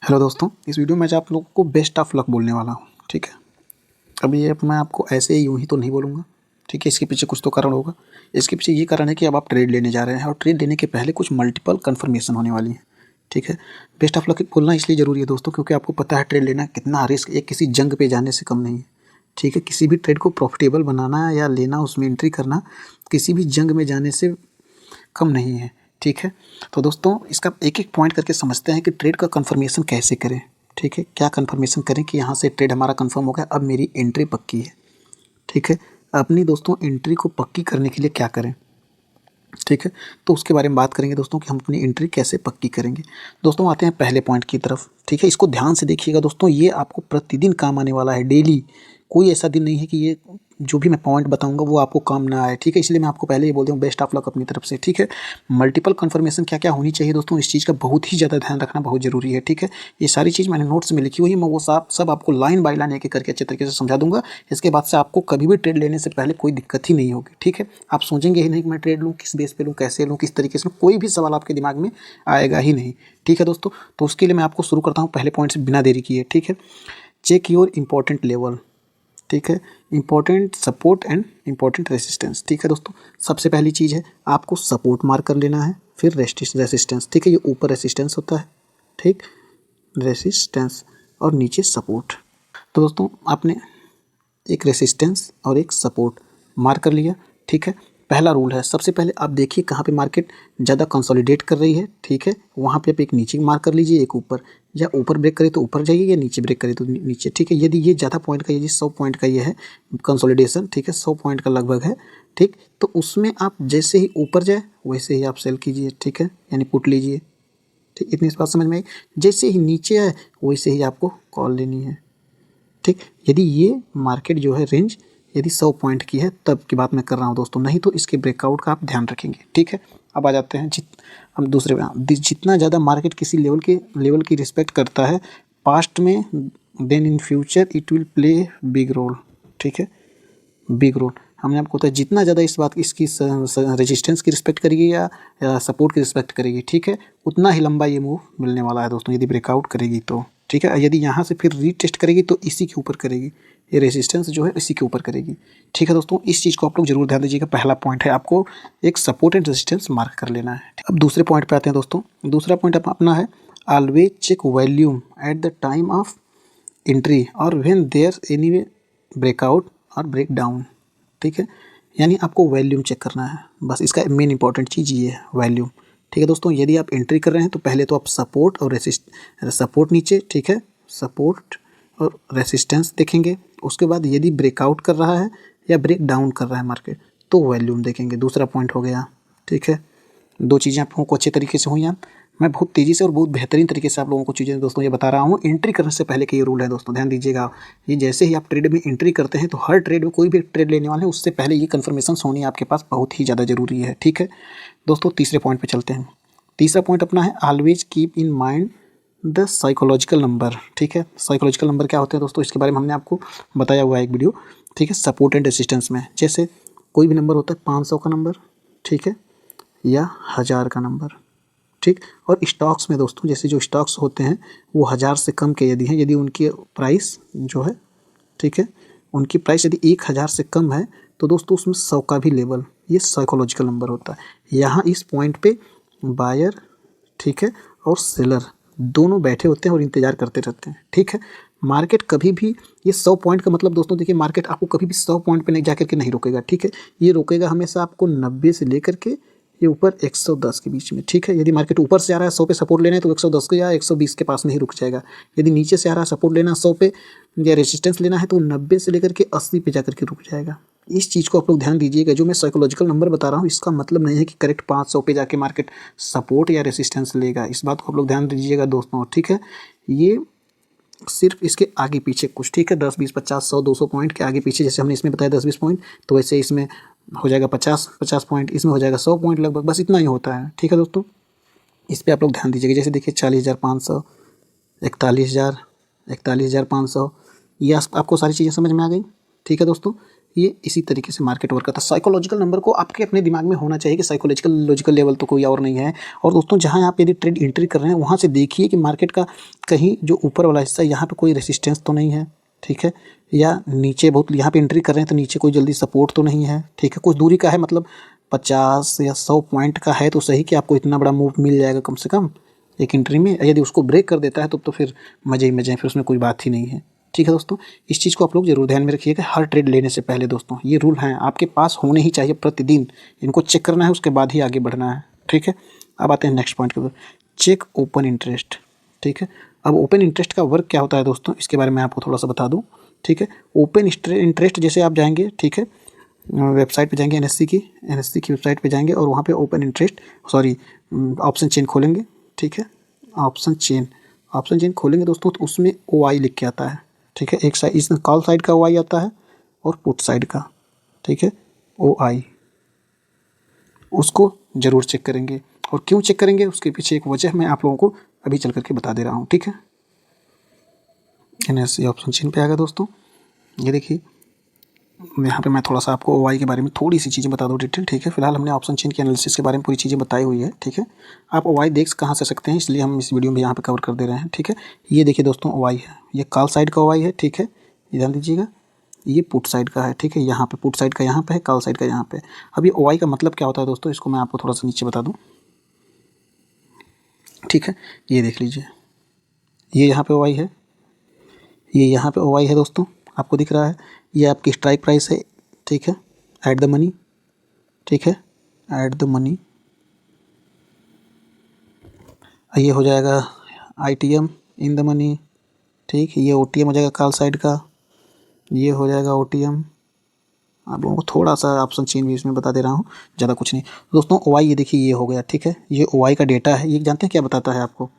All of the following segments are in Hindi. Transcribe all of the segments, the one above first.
हेलो दोस्तों, इस वीडियो में आज आप लोगों को बेस्ट ऑफ लक बोलने वाला हूँ। ठीक है, अभी ये मैं आपको ऐसे ही यूँ ही तो नहीं बोलूँगा। ठीक है, इसके पीछे कुछ तो कारण होगा। इसके पीछे ये कारण है कि अब आप ट्रेड लेने जा रहे हैं और ट्रेड लेने के पहले कुछ मल्टीपल कन्फर्मेशन होने वाली है। ठीक है, बेस्ट ऑफ लक बोलना इसलिए ज़रूरी है दोस्तों, क्योंकि आपको पता है ट्रेड लेना कितना रिस्क, ये किसी जंग पे जाने से कम नहीं है। ठीक है, किसी भी ट्रेड को प्रॉफिटेबल बनाना या लेना, उसमें एंट्री करना किसी भी जंग में जाने से कम नहीं है। ठीक है, तो दोस्तों इसका एक एक पॉइंट करके समझते हैं कि ट्रेड का कंफर्मेशन कैसे करें। ठीक है, क्या कंफर्मेशन करें कि यहाँ से ट्रेड हमारा कंफर्म हो गया, अब मेरी एंट्री पक्की है। ठीक है, अपनी दोस्तों एंट्री को पक्की करने के लिए क्या करें। ठीक है, तो उसके बारे में बात करेंगे दोस्तों कि हम अपनी एंट्री कैसे पक्की करेंगे। दोस्तों आते हैं पहले पॉइंट की तरफ। ठीक है, इसको ध्यान से देखिएगा दोस्तों, ये आपको प्रतिदिन काम आने वाला है, डेली। कोई ऐसा दिन नहीं है कि ये जो भी मैं पॉइंट बताऊंगा वो आपको काम ना आए। ठीक है, इसलिए मैं आपको पहले ही बोल दूँ बेस्ट ऑफ लक अपनी तरफ से। ठीक है, मल्टीपल कन्फर्मेशन क्या क्या होनी चाहिए दोस्तों, इस चीज़ का बहुत ही ज़्यादा ध्यान रखना बहुत ज़रूरी है। ठीक है, ये सारी चीज़ मैंने नोट्स में लिखी हुई है, मैं वो सब आपको लाइन बाय लाइन एक एक करके अच्छे तरीके से समझा दूंगा। इसके बाद से आपको कभी भी ट्रेड लेने से पहले कोई दिक्कत ही नहीं होगी। ठीक है, आप सोचेंगे ही नहीं कि मैं ट्रेड लूँ, किस बेस पे लूँ, कैसे लूँ, किस तरीके से लूँ, कोई भी सवाल आपके दिमाग में आएगा ही नहीं। ठीक है दोस्तों, तो उसके लिए मैं आपको शुरू करता हूँ पहले पॉइंट से बिना देरी किए। ठीक है, चेक योर इंपॉर्टेंट लेवल। ठीक है, important support and important resistance. ठीक है दोस्तों, सबसे पहली चीज़ है आपको सपोर्ट मार्क कर लेना है, फिर रेसिस्टेंस। ठीक है, ये ऊपर रेसिस्टेंस होता है, ठीक, रेसिस्टेंस, और नीचे सपोर्ट। तो दोस्तों आपने एक रेसिस्टेंस और एक सपोर्ट मार्क कर लिया। ठीक है, पहला रूल है, सबसे पहले आप देखिए कहाँ पे मार्केट ज़्यादा कंसोलिडेट कर रही है। ठीक है, वहाँ पे आप एक नीचे मार्क कर लीजिए, एक ऊपर, या ऊपर ब्रेक करे तो ऊपर जाइए, या नीचे ब्रेक करे तो नीचे। ठीक है, यदि ये ज़्यादा पॉइंट का, यदि 100 पॉइंट का ये है कंसोलिडेशन, ठीक है, 100 पॉइंट का लगभग है। ठीक, तो उसमें आप जैसे ही ऊपर जाए वैसे ही आप सेल कीजिए। ठीक है, यानी पुट लीजिए। ठीक, इतनी बात समझ में आई। जैसे ही नीचे आए वैसे ही आपको कॉल लेनी है। ठीक, यदि ये मार्केट जो है रेंज यदि 100 पॉइंट की है तब की बात मैं कर रहा हूँ दोस्तों, नहीं तो इसके ब्रेकआउट का आप ध्यान रखेंगे। ठीक है, अब आ जाते हैं हम दूसरे जितना ज़्यादा मार्केट किसी लेवल की रिस्पेक्ट करता है पास्ट में, then in future it will play big role. ठीक है, बिग रोल हमने आपको बताया, जितना ज़्यादा इस बात इसकी रेजिस्टेंस की रिस्पेक्ट करेगी या सपोर्ट की रिस्पेक्ट करेगी, ठीक है, उतना ही लंबा ये मूव मिलने वाला है दोस्तों, यदि ब्रेकआउट करेगी तो। ठीक है, यदि यहाँ से फिर रीटेस्ट करेगी तो इसी के ऊपर करेगी, ये रेजिस्टेंस जो है इसी के ऊपर करेगी। ठीक है दोस्तों, इस चीज़ को आप लोग जरूर ध्यान दीजिएगा। पहला पॉइंट है आपको एक सपोर्ट एंड रेजिस्टेंस मार्क कर लेना है। अब दूसरे पॉइंट पे आते हैं दोस्तों। दूसरा पॉइंट अपना है always check volume at the time of entry और व्हेन देयर एनी ब्रेकआउट और ब्रेक डाउन। ठीक है, यानी आपको वॉल्यूम चेक करना है, बस इसका मेन इंपॉर्टेंट चीज़ ये है, वॉल्यूम। ठीक है दोस्तों, यदि आप एंट्री कर रहे हैं तो पहले तो आप सपोर्ट और सपोर्ट नीचे, ठीक है, सपोर्ट और रेसिस्टेंस देखेंगे। उसके बाद यदि ब्रेकआउट कर रहा है या ब्रेक डाउन कर रहा है मार्केट तो वॉल्यूम देखेंगे। दूसरा पॉइंट हो गया। ठीक है, दो चीज़ें आप लोगों को अच्छे तरीके से हुई हैं। मैं बहुत तेज़ी से और बहुत बेहतरीन तरीके से आप लोगों को चीज़ें दोस्तों ये बता रहा हूँ। एंट्री करने से पहले के ये रूल है दोस्तों, ध्यान दीजिएगा। ये जैसे ही आप ट्रेड में एंट्री करते हैं तो हर ट्रेड में, कोई भी ट्रेड लेने वाले हैं उससे पहले ये कन्फर्मेशन होनी आपके पास बहुत ही ज़्यादा ज़रूरी है। ठीक है दोस्तों, तीसरे पॉइंट पर चलते हैं। तीसरा पॉइंट अपना है always keep in mind the psychological number. ठीक है, साइकोलॉजिकल नंबर क्या होते हैं दोस्तों, इसके बारे में हमने आपको बताया हुआ है एक वीडियो। ठीक है, सपोर्ट एंड रेसिस्टेंस में जैसे कोई भी नंबर होता है 500 का नंबर, ठीक है, या 1000 का नंबर। ठीक, और स्टॉक्स में दोस्तों जैसे जो स्टॉक्स होते हैं वो 1000 से कम के यदि हैं, यदि उनकी प्राइस जो है, ठीक है, उनकी प्राइस यदि 1000 से कम है तो दोस्तों उसमें 100 का भी लेवल, ये साइकोलॉजिकल नंबर होता है। यहाँ इस पॉइंट पे बायर, ठीक है, और सेलर दोनों बैठे होते हैं और इंतज़ार करते रहते हैं। ठीक है, मार्केट कभी भी, ये 100 पॉइंट का मतलब दोस्तों देखिए, मार्केट आपको कभी भी 100 पॉइंट पे नहीं जा करके नहीं रोकेगा। ठीक है, ये रोकेगा हमेशा आपको 90 से लेकर के ये ऊपर 110 के बीच में। ठीक है, यदि मार्केट ऊपर से आ रहा है 100 पे सपोर्ट लेना है तो 110 के या 120 के पास नहीं रुक जाएगा। यदि नीचे से आ रहा है सपोर्ट लेना 100 पे या रेजिस्टेंस लेना है तो 90 से लेकर के 80 पे जाकर के रुक जाएगा। इस चीज़ को आप लोग ध्यान दीजिएगा। जो मैं साइकोलॉजिकल नंबर बता रहा हूँ इसका मतलब नहीं है कि करेक्ट 500 पे जाके मार्केट सपोर्ट या रेसिस्टेंस लेगा, इस बात को आप लोग ध्यान दीजिएगा दोस्तों। ठीक है, ये सिर्फ इसके आगे पीछे कुछ, ठीक है, 10 20 50 100 200 पॉइंट के आगे पीछे, जैसे हमने इसमें बताया 10 20 पॉइंट, तो वैसे इसमें हो जाएगा 50 पॉइंट, इसमें हो जाएगा 100 पॉइंट लगभग, बस इतना ही होता है। ठीक है दोस्तों, इस पर आप लोग ध्यान दीजिएगा। जैसे देखिए 40,500, 41,000, 41,500, ये आपको सारी चीज़ें समझ में आ गई। ठीक है दोस्तों, ये इसी तरीके से मार्केट वर्क करता है। साइकोलॉजिकल नंबर को आपके अपने दिमाग में होना चाहिए कि साइकोलॉजिकल लॉजिकल लेवल तो कोई और नहीं है। और दोस्तों जहाँ आप यदि ट्रेड एंट्री कर रहे हैं वहाँ से देखिए कि मार्केट का कहीं जो ऊपर वाला हिस्सा है यहाँ पे कोई रेसिस्टेंस तो नहीं है, ठीक है, या नीचे बहुत यहाँ पे एंट्री कर रहे हैं तो नीचे कोई जल्दी सपोर्ट तो नहीं है, ठीक है, कुछ दूरी का है, मतलब 50 या 100 पॉइंट का है तो सही कि आपको इतना बड़ा मूव मिल जाएगा कम से कम एक एंट्री में। यदि उसको ब्रेक कर देता है तो फिर मज़े ही मज़े हैं, फिर उसमें कोई बात ही नहीं है, ठीक है दोस्तों। इस चीज़ को आप लोग जरूर ध्यान में रखिएगा हर ट्रेड लेने से पहले दोस्तों। ये रूल हैं आपके पास होने ही चाहिए प्रतिदिन, इनको चेक करना है उसके बाद ही आगे बढ़ना है, ठीक है। अब आते हैं नेक्स्ट पॉइंट के ऊपर, चेक ओपन इंटरेस्ट, ठीक है। अब ओपन इंटरेस्ट का वर्क क्या होता है दोस्तों, इसके बारे में आपको थोड़ा सा बता दूँ, ठीक है। ओपन इंटरेस्ट जैसे आप जाएंगे, ठीक है, वेबसाइट पे जाएंगे एनएससी की वेबसाइट पे जाएंगे और वहाँ पे ओपन इंटरेस्ट ऑप्शन चेन खोलेंगे, ठीक है। ऑप्शन चेन खोलेंगे दोस्तों तो उसमें OI लिख के आता है, ठीक है। एक साइड इसमें कॉल साइड का OI आता है और पुट साइड का, ठीक है, OI। उसको ज़रूर चेक करेंगे और क्यों चेक करेंगे उसके पीछे एक वजह मैं आप लोगों को अभी चल करके बता दे रहा हूँ, ठीक है। एनएससी ऑप्शन चेन पे आ गया दोस्तों, ये देखिए यहाँ पे मैं थोड़ा सा आपको OI के बारे में थोड़ी सी चीज़ें बता दूँ डिटेल, ठीक है। फिलहाल हमने ऑप्शन चेन के एनालिसिस के बारे में पूरी चीज़ें बताई हुई है, ठीक है। आप OI देख कहाँ से सकते हैं, इसलिए हम इस वीडियो में यहाँ पे कवर कर दे रहे हैं, ठीक है। ये देखिए दोस्तों OI है, ये कॉल साइड का OI है, ठीक है, ये ध्यान दीजिएगा। ये पुट साइड का है, ठीक है, यहाँ पे पुट साइड का यहाँ पे है, कॉल साइड का यहाँ पे। अब ये OI का मतलब क्या होता है दोस्तों, इसको मैं आपको थोड़ा सा नीचे बता दूँ, ठीक है। ये देख लीजिए, ये यहाँ पे OI है, ये यहाँ पे OI है दोस्तों, आपको दिख रहा है। ये आपकी स्ट्राइक प्राइस है, ठीक है, ऐड द मनी, ठीक है, ऐड द मनी। ये हो जाएगा ITM इन द मनी, ठीक, ये OTM हो जाएगा कॉल साइड का, ये हो जाएगा OTM। आप लोगों को थोड़ा सा ऑप्शन चेन भी इसमें बता दे रहा हूँ, ज़्यादा कुछ नहीं दोस्तों। OI ये देखिए ये हो गया, ठीक है, ये OI का डेटा है। ये जानते हैं क्या बताता है आपको,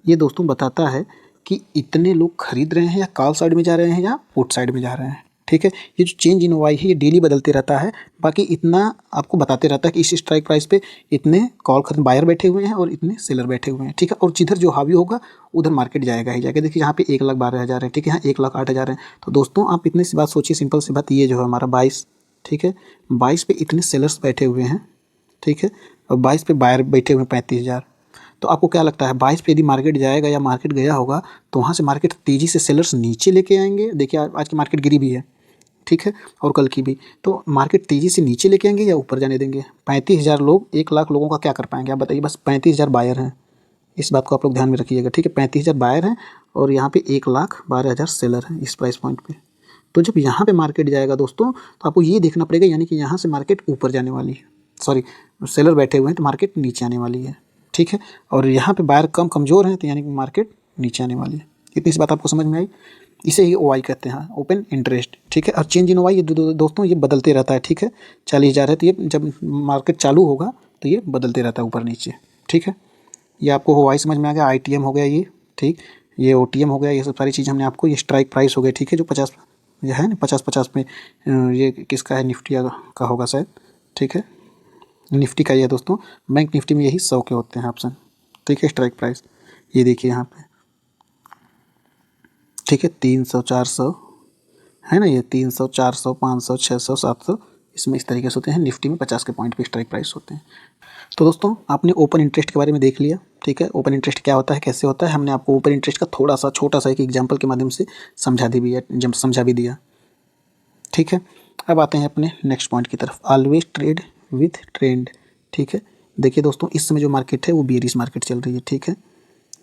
ये दोस्तों बताता है कि इतने लोग खरीद रहे हैं या कॉल साइड में जा रहे हैं या पुट साइड में जा रहे हैं, ठीक है। ये जो चेंज इन OI है ये डेली बदलते रहता है, बाकी इतना आपको बताते रहता है कि इस स्ट्राइक प्राइस पे इतने कॉल खरीद बायर बैठे हुए हैं और इतने सेलर बैठे हुए हैं, ठीक है। और जिधर जो हावी होगा उधर मार्केट जाएगा ही जाएगा। देखिए यहाँ पे 1,12,000 है, ठीक है, यहाँ 1,08,000 है। तो दोस्तों आप इतनी सी बात सोचिए, सिंपल सी बात, ये जो है हमारा 22, ठीक है, 22 पे इतने सेलर्स बैठे हुए हैं, ठीक है, और 22 पे बायर बैठे हुए हैं 35,000। तो आपको क्या लगता है 22 पे यदि मार्केट जाएगा या मार्केट गया होगा तो वहाँ से मार्केट तेज़ी से सेलर्स नीचे लेके आएंगे। देखिए आज की मार्केट गिरी भी है, ठीक है, और कल की भी, तो मार्केट तेज़ी से नीचे लेके आएंगे या ऊपर जाने देंगे। 35,000 लोग 1,00,000 लोगों का क्या कर पाएंगे आप बताइए। बस 35,000 बायर हैं, इस बात को आप लोग ध्यान में रखिएगा, ठीक है। 35,000 बायर हैं और यहाँ पे 1,12,000 सेलर हैं इस प्राइस पॉइंट पे। तो जब यहाँ पे मार्केट जाएगा दोस्तों तो आपको ये देखना पड़ेगा, यानी कि यहाँ से मार्केट ऊपर जाने वाली है, सॉरी सेलर बैठे हुए हैं तो मार्केट नीचे आने वाली है, ठीक है। और यहाँ पे बायर कमज़ोर हैं तो यानी कि मार्केट नीचे आने वाली है। इतनी सी बात आपको समझ में आई, इसे ही OI कहते हैं, ओपन इंटरेस्ट, ठीक है। और चेंज इन OI ये दोस्तों ये बदलते रहता है, ठीक है। 40,000 है तो ये जब मार्केट चालू होगा तो ये बदलते रहता है ऊपर नीचे, ठीक है। ये आपको OI समझ में आ गया, ITM हो गया ये, ठीक, ये OTM हो गया, ये सब सारी चीज़ हमने आपको, ये स्ट्राइक प्राइस हो गया, ठीक है, जो 50 ये है ना 50-50 में, ये किसका है, निफ्टी का होगा शायद, ठीक है, निफ्टी का ये है दोस्तों। बैंक निफ्टी में यही 100 के होते हैं ऑप्शन, ठीक है। स्ट्राइक प्राइस ये देखिए यहाँ पे, ठीक है, 300 400 है ना, ये 300 400 500 600 700 इसमें इस तरीके से होते हैं। निफ्टी में 50 के पॉइंट पे स्ट्राइक प्राइस होते हैं। तो दोस्तों आपने ओपन इंटरेस्ट के बारे में देख लिया, ठीक है। ओपन इंटरेस्ट क्या होता है, कैसे होता है, हमने आपको ओपन इंटरेस्ट का थोड़ा सा छोटा सा एक एग्जांपल के माध्यम से समझा भी दिया, ठीक है। अब आते हैं अपने नेक्स्ट पॉइंट की तरफ, ऑलवेज ट्रेड विथ ट्रेंड, ठीक है। देखिए दोस्तों इस समय जो मार्केट है वो बेयरिश मार्केट चल रही है, ठीक है।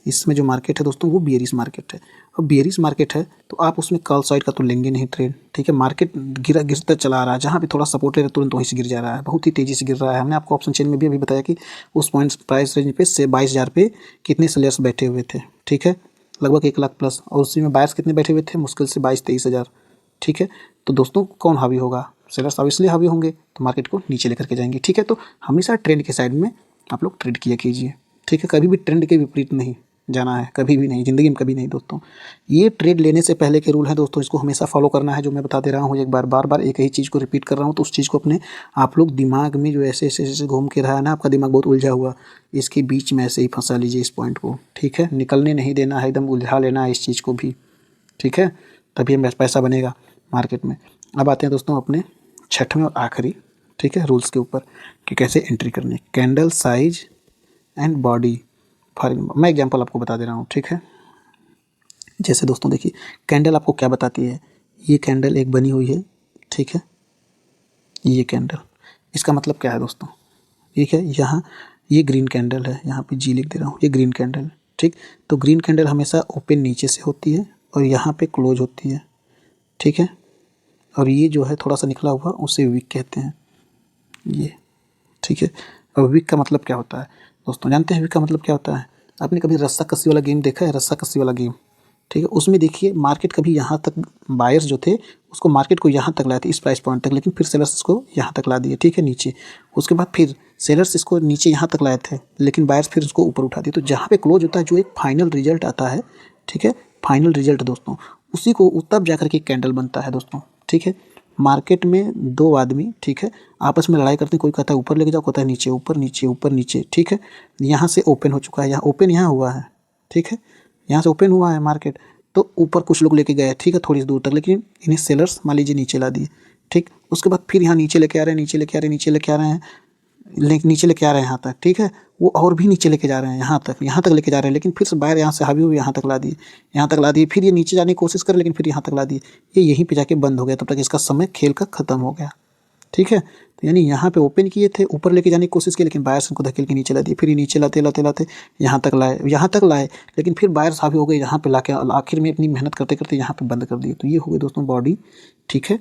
इसमें जो मार्केट है दोस्तों वो बेयरिश मार्केट है। और बेयरिश मार्केट है तो आप उसमें कॉल साइड का तो लेंगे नहीं ट्रेड, ठीक है। मार्केट गिरता चला आ रहा है, जहाँ भी थोड़ा सपोर्ट है तुरंत वहीं से गिर जा रहा है, बहुत ही तेज़ी से गिर रहा है। हमने आपको ऑप्शन चेन में भी अभी बताया कि उस पॉइंट प्राइस रेंज पे से 22,000 पे कितने सेलर्स बैठे हुए थे, ठीक है, लगभग 1,00,000 प्लस, और उसी में बायर्स कितने बैठे हुए थे, मुश्किल से 22-23,000, ठीक है। तो दोस्तों कौन हावी होगा, सेलर्स ऑब्वियसली हावी होंगे, तो मार्केट को नीचे लेकर के जाएंगे, ठीक है। तो हमेशा ट्रेंड के साइड में आप लोग ट्रेड किया कीजिए, ठीक है। कभी भी ट्रेंड के विपरीत नहीं जाना है, कभी भी नहीं, ज़िंदगी में कभी नहीं दोस्तों। ये ट्रेड लेने से पहले के रूल हैं दोस्तों, इसको हमेशा फॉलो करना है, जो मैं बता दे रहा हूँ एक बार बार बार एक ही चीज़ को रिपीट कर रहा हूँ। तो उस चीज़ को अपने आप लोग दिमाग में जो ऐसे ऐसे ऐसे घूम के रहा है ना, आपका दिमाग बहुत उलझा हुआ, इसके बीच में ऐसे ही फंसा लीजिए इस पॉइंट को, ठीक है। निकलने नहीं देना है, एकदम उलझा लेना है इस चीज़ को भी, ठीक है, तभी हमें पैसा बनेगा मार्केट में। अब आते हैं दोस्तों अपने छठवें और आखिरी, ठीक है, रूल्स के ऊपर कि कैसे एंट्री करनी है। Candle size and body. For मैं एग्जांपल आपको बता दे रहा हूँ, ठीक है। जैसे दोस्तों देखिए, कैंडल आपको क्या बताती है, ये कैंडल एक बनी हुई है, ठीक है, ये कैंडल, इसका मतलब क्या है दोस्तों, ठीक है, यहाँ ये ग्रीन कैंडल है, यहाँ पे जी लिख दे रहा हूँ, ये ग्रीन कैंडल है, ठीक। तो ग्रीन कैंडल हमेशा ओपन नीचे से होती है और यहाँ पे क्लोज होती है, ठीक है। और ये जो है थोड़ा सा निकला हुआ, उसे विक कहते हैं, ये, ठीक है। और विक का मतलब क्या होता है दोस्तों, जानते हैं विक का मतलब क्या होता है? आपने कभी रस्सा कस्सी वाला गेम देखा है, रस्सा कस्सी वाला गेम, ठीक है। उसमें देखिए मार्केट कभी यहाँ तक, बायर्स जो थे उसको मार्केट को यहाँ तक लाए थे, इस प्राइस पॉइंट तक, लेकिन फिर सेलर्स इसको यहाँ तक ला दिए, ठीक है, नीचे। उसके बाद फिर सेलर्स इसको नीचे यहाँ तक लाए थे, लेकिन बायर्स फिर उसको ऊपर उठा दिए। तो जहाँ पे क्लोज होता है, जो एक फाइनल रिजल्ट आता है, ठीक है, फाइनल रिजल्ट दोस्तों, उसी को तब जाकर के कैंडल बनता है दोस्तों, ठीक है। मार्केट में दो आदमी, ठीक है, आपस में लड़ाई करते हैं, कोई कहता है ऊपर लेके जाओ, कहता है नीचे, ऊपर नीचे, ऊपर नीचे, ठीक है। यहाँ से ओपन हो चुका है, यहाँ ओपन यहाँ हुआ है, ठीक है, यहाँ से ओपन हुआ है मार्केट, तो ऊपर कुछ लोग लेके गए, ठीक है, थोड़ी दूर तक, लेकिन इन्हें सेलर्स मान लीजिए नीचे ला दिए, ठीक। उसके बाद फिर यहाँ नीचे लेके आ रहे हैं, नीचे लेके आ रहे हैं, नीचे लेके आ रहे हैं, नीचे लेके आ रहे हैं यहाँ तक, ठीक है। वो और भी नीचे लेके जा रहे हैं, यहाँ तक लेके जा रहे हैं, लेकिन फिर से बाहर यहाँ से हावी हुए यहाँ तक ला दिए, यहाँ तक ला दिए, फिर ये नीचे जाने की कोशिश करे, लेकिन फिर यहाँ तक ला दिए, ये यहीं पे जाके बंद हो गया, तब तक इसका समय खेल का खत्म हो गया, ठीक है। तो यानी यहाँ पे ओपन किए थे, ऊपर लेके जाने की कोशिश की, लेकिन बायर्स उनको धकेल के नीचे ला दिए, फिर ये नीचे लाते लाते लाते यहाँ तक लाए, लेकिन फिर बायर्स हावी हो गए, यहाँ पे लाके आखिर में अपनी मेहनत करते करते यहाँ पे बंद कर दिए। तो ये हो गई दोस्तों बॉडी, ठीक है,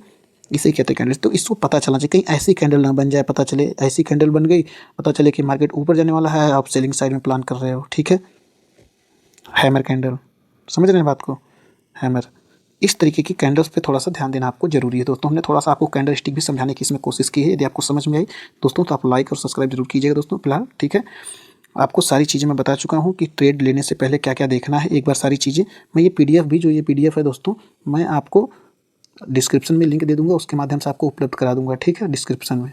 इसे कहते हैं कैंडल। तो इसको पता चलना चाहिए, कहीं ऐसी कैंडल ना बन जाए, पता चले ऐसी कैंडल बन गई, पता चले कि मार्केट ऊपर जाने वाला है, आप सेलिंग साइड में प्लान कर रहे हो, ठीक है। हैमर कैंडल, समझ रहे हैं बात को, हैमर। इस तरीके की कैंडल्स पे थोड़ा सा ध्यान देना आपको जरूरी है दोस्तों। हमने थोड़ा सा आपको कैंडल स्टिक भी समझाने की इसमें कोशिश की है। यदि आपको समझ में आई दोस्तों तो आप लाइक और सब्सक्राइब जरूर कीजिएगा दोस्तों फिलहाल, ठीक है। आपको सारी चीज़ें मैं बता चुका हूँ कि ट्रेड लेने से पहले क्या क्या देखना है, एक बार सारी चीज़ें। मैं ये PDF भी, जो ये PDF है दोस्तों, मैं आपको डिस्क्रिप्शन में लिंक दे दूँगा, उसके माध्यम से आपको उपलब्ध करा दूँगा, ठीक है, डिस्क्रिप्शन में।